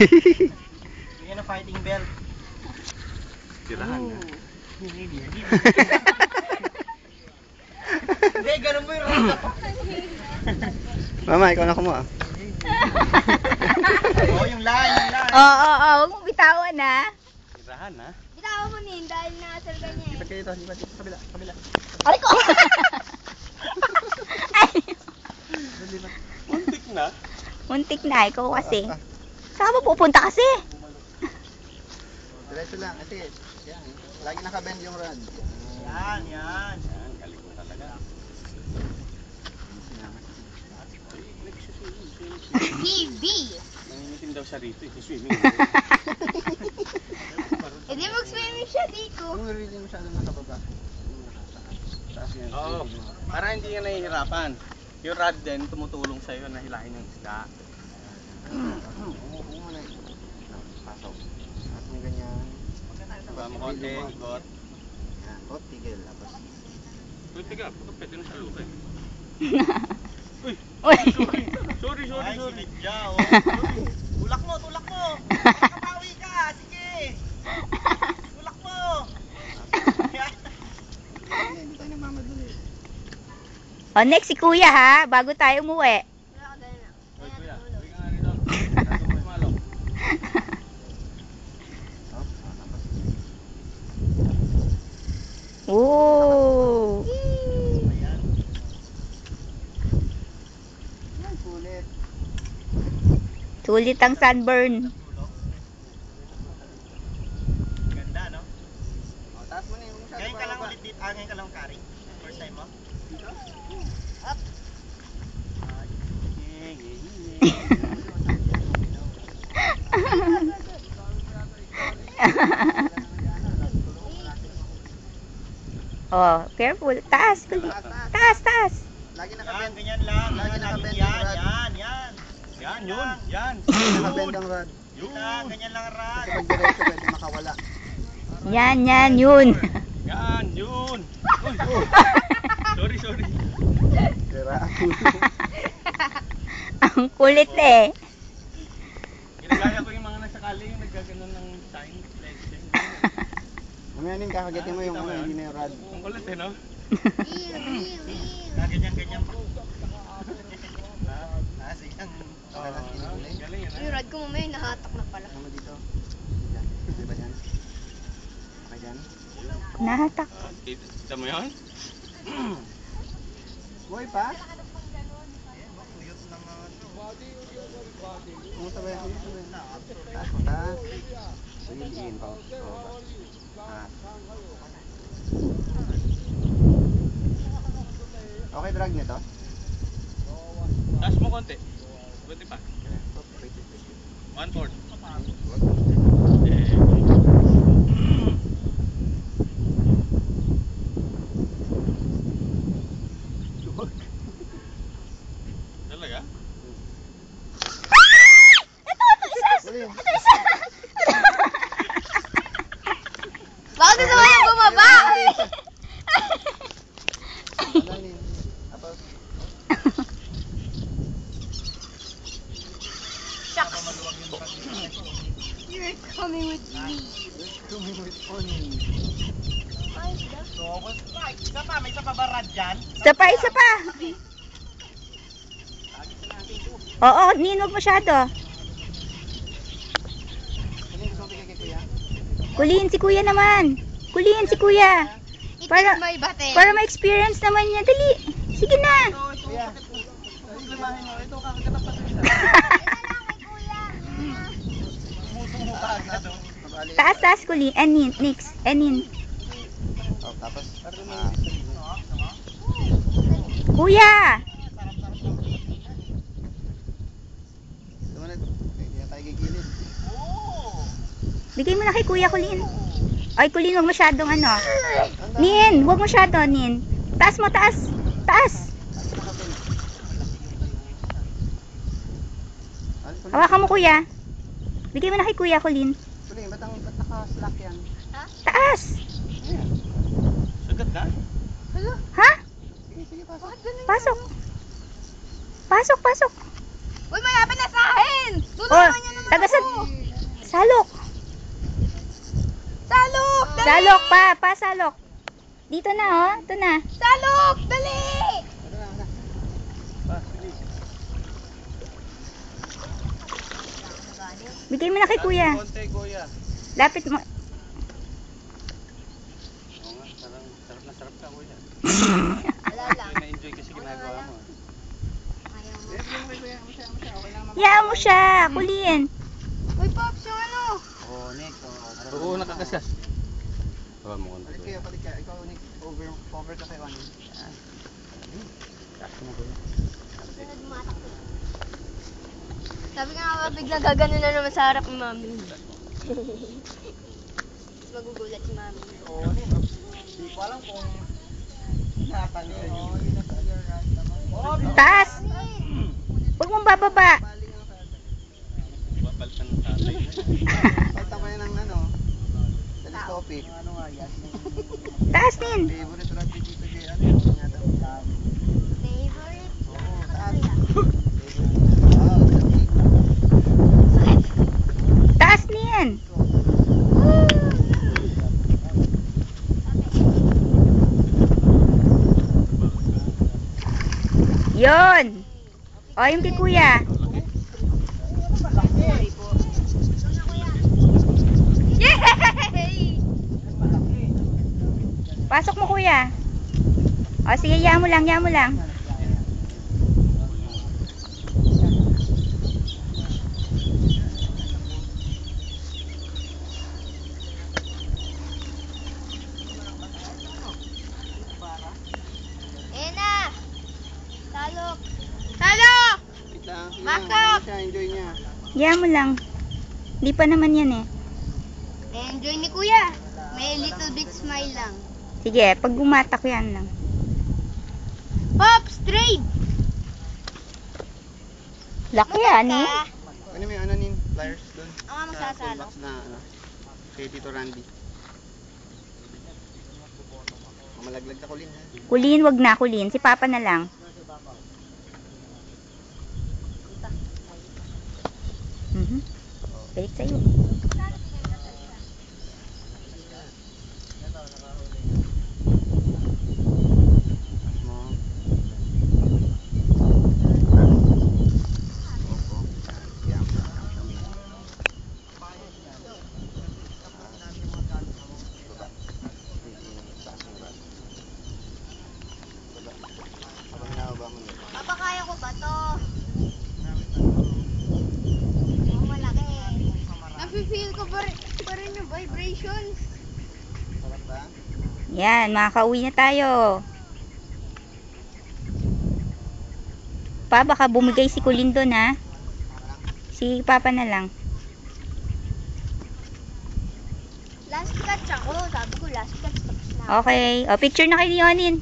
Bigyan ng fighting belt. Tirahan na. Hindi, ganun mo yung rod. Mama, ikaw na kumuha. Oo, yung line, yung line. Oo. Huwag mong bitawan ha. Tirahan na. Bitawan mo nin dahil nakasal ka niya Lipat kayo dito, lipat dito. Kabila, kabila. Aray ko! Ay, Lipat. Muntik na. muntik na. Ikaw kasi. Saan mo pupunta kasi? Diretso lang kasi yan, lagi nakabend yung rod. Yan, yan. Yan, galing mo talaga. TV! Nangingitim daw siya rito, swimming. E di mag-swimming siya dito. Kung really masyado nakababa. Taas yan. Oo, para hindi ka nahihirapan. Yung rod din, tumutulong sa'yo na hilahin yung isda. Oo, na. Pasok. At may ganyan. Diba mo konti, ikot. Yan, ikot, tigil. Tapos. Uy, tiga, pwede na sa lupa eh. Uy! Uy! Sorry. Ay, sinidya, oh. Tulak mo, tulak mo. Makapawi ka, sige. Tulak mo. Yan. Hindi tayo nagmamadali. O, next si kuya ha, bago tayo umuwi. Uy, kuya, uwi ka nga rito. Tato mo sumalo. Oo. Ayan. Yan, sulit. Sulit ang sunburn. Ganda, no? O, taas mo na yung masyado Ngayon ka lang bababa. ulit dito. Ngayon ka lang kari. First time mo? Dito? Up. Oh, careful. Taas. Taas. Lagi Yan, nakabend. ganyan lang. Lagi Yan, nakabend yan, yung rod. yan, yan. Yan, yun. Yan. Nakabend ang rod. Yan, ganyan lang, Rad. Kasi pag diretso pwede makawala. Yan, yun. Yan, yun. Uy, oh. Sorry. Sira ako. Ang kulit eh. Ginagaya ko yung mga nasa kali yung naggaganon ng sign. Mamaya nin kakagatin mo yung ano, hindi na yung rod. Ang kulit eh, no? Ganyan po. Sige ang... Galing yan, Yung rod ko mamaya nahatak na pala. Ano dito? Diyan. Di ba dyan? Okay dyan? Nahatak. Kita mo yun? Boy pa? Tuyot ng Kumusta ba yan? Taas mo, taas. Suyugin pa. Taas. Okay, drag nito? Taas mo konti. Buti pa. 1/4. Talaga? Bakit gusto mo yung bumaba? You're coming with me. So, isa pa, may isa pa ba Rad dyan? Isa pa. Oo, Nin, huwag masyado. Kuliin si kuya naman. Para ma-experience naman niya. Dali. Sige na. Ito kakagatak pa sa isa. Taas, kuliin. Enin, next. Enin. Oh, tapos Kuya! Tumunod. Hindi na tayo gigilid. Bigay mo na kay kuya, Kulin. Ay, Kulin, huwag masyadong ano. Nin, huwag masyado, Nin. Taas mo, taas. Hawakan mo, kuya. Bigay mo na kay kuya, Kulin. Tuloy, ba't naka-slack yan? Taas. Ayan. Sagat na? Ha? Sige, pasok. Pasok. Uy, malapit na sa akin! Oh, Tulungan niyo naman taga ako! Salok pa, salok. Dito na oh, ito na. Salok! Dali! Bigay mo na kay kuya. Konti, kuya. Lapit mo. Oo nga, parang sarap na sarap ka, kuya. Wala lang. Na-enjoy kasi ginagawa mo. Hayaan mo siya, Kulin. Uy, Pops, yung ano? Oo, Nick. Oo, nakagasgas. Bawa mo konti, kuya. Balik ka. Ikaw, Nick. Cover ka kay Onin. Kasi mo, kuya. Sabi nga nga, bigla gagano na naman sa harap ni Mami. Magugulat si Mami. Oo, Nick. Hindi ko alam kung natanin. Taas. Huwag mong bababa. Papalitan ng tatay. Pagta mo yan ng ano, telescopic. Ano nga yan? Taas din. Favorite rugby dito kay ano yung nga daw. Favorite? Oo, taas. Taas din. Yon. O, yung kay kuya. Yay! Pasok mo kuya. O, sige, ya mo lang. Ayan na! Salok! Salok! Wait lang. Back Ano up! siya, enjoy niya. Ya mo lang. Di pa naman yan eh. Na-enjoy ni Kuya. May little bit smile lang. Sige, pag gumatak yan lang. Pops, trade! Laki ani. Ano may ano nin, flyers doon? Ako nga Sa magsasalo. toolbox na ano, kay Tito Randy. Malaglag na kulin ha. Kulin, wag na kulin. Si Papa na lang. Balik sa'yo. Mo. Papa, kaya ko ba to? Oh, malaki. Nafe-feel ko pa rin yung vibrations. Sarap ba? Yan, makakauwi na tayo. Pa, baka bumigay si Kulin doon ha. Si Papa na lang. Last catch ako. Sabi ko last catch. Tapos na. Okay. O, picture na kayo ni Onin.